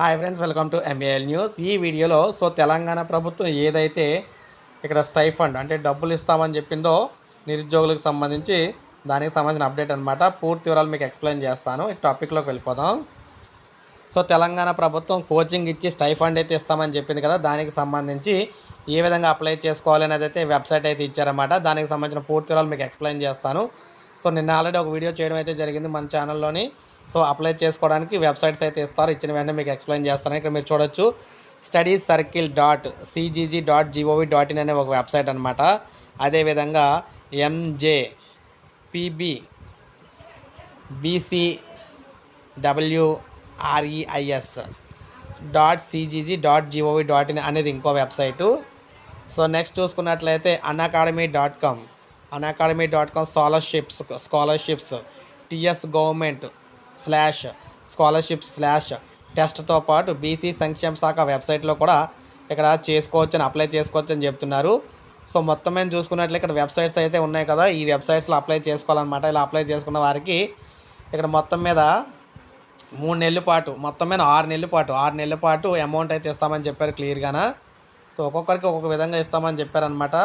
Hi friends, welcome to MAL news. ఈ వీడియోలో తెలంగాణ ప్రభుత్వం ఏదైతే ఇక్కడ స్టైఫండ్ అంటే డబ్బులు ఇస్తామని చెప్పిందో నిరుద్యోగులకు సంబంధించి దానికి సంబంధించిన అప్డేట్ అనమాట. పూర్తి వివరాలు మీకు ఎక్స్ప్లెయిన్ చేస్తాను. ఈ టాపిక్లోకి వెళ్ళిపోదాం. తెలంగాణ ప్రభుత్వం కోచింగ్ ఇచ్చి స్టైఫండ్ అయితే ఇస్తామని చెప్పింది కదా, దానికి సంబంధించి ఏ విధంగా అప్లై చేసుకోవాలి అనేది అయితే వెబ్సైట్ అయితే ఇచ్చారన్నమాట. దానికి సంబంధించిన పూర్తి వివరాలు మీకు ఎక్స్ప్లెయిన్ చేస్తాను. నిన్న ఆల్రెడీ ఒక వీడియో చేయడం అయితే జరిగింది మన ఛానల్లోని. అప్లై చేసుకోవడానికి వెబ్సైట్స్ అయితే ఇస్తారు. ఇచ్చిన వెంటనే మీకు ఎక్స్ప్లెయిన్ చేస్తాను. ఇక్కడ మీరు చూడొచ్చు, studiescircle.cgg.gov.in అనే ఒక వెబ్సైట్ అనమాట. అదేవిధంగా MJPBBCWREIS.cgg.gov.in అనేది ఇంకో వెబ్సైటు. నెక్స్ట్ చూసుకున్నట్లయితే unacademy.com స్కాలర్షిప్స్ టీఎస్ గవర్నమెంట్ /స్కాలర్షిప్స్/టెస్ట్తో పాటు బీసీ సంక్షేమ శాఖ వెబ్సైట్లో కూడా ఇక్కడ చేసుకోవచ్చని, అప్లై చేసుకోవచ్చు అని చెప్తున్నారు. మొత్తం మీద చూసుకున్నట్లయితే ఇక్కడ వెబ్సైట్స్ అయితే ఉన్నాయి కదా, ఈ వెబ్సైట్స్లో అప్లై చేసుకోవాలన్నమాట. ఇలా అప్లై చేసుకున్న వారికి ఇక్కడ మొత్తం మీద 3 నెలల పాటు, మొత్తం మీద 6 నెలల పాటు అమౌంట్ అయితే ఇస్తామని చెప్పారు క్లియర్గానా. ఒక్కొక్కరికి ఒక్కొక్క విధంగా ఇస్తామని చెప్పారనమాట.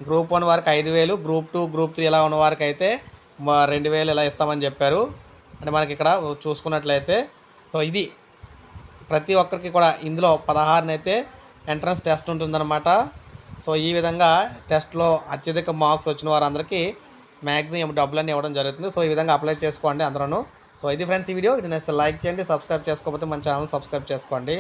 గ్రూప్ 1 వారికి 5,000, గ్రూప్ 2, గ్రూప్ 3 ఇలా ఉన్న వారికి అయితే 2,000 ఇలా ఇస్తామని చెప్పారు. అంటే మనకి ఇక్కడ చూసుకున్నట్లయితే ఇది ప్రతి ఒక్కరికి కూడా ఇందులో 16 అయితే ఎంట్రన్స్ టెస్ట్ ఉంటుందన్నమాట. ఈ విధంగా టెస్ట్లో అత్యధిక మార్క్స్ వచ్చిన వారందరికీ మ్యాక్సిమం డబ్బులన్నీ ఇవ్వడం జరుగుతుంది. ఈ విధంగా అప్లై చేసుకోండి అందరూ. ఇది ఫ్రెండ్స్ ఈ వీడియో. ఇది లైక్ చేయండి, సబ్స్క్రైబ్ చేసుకోకపోతే మన ఛానల్ సబ్స్క్రైబ్ చేసుకోండి.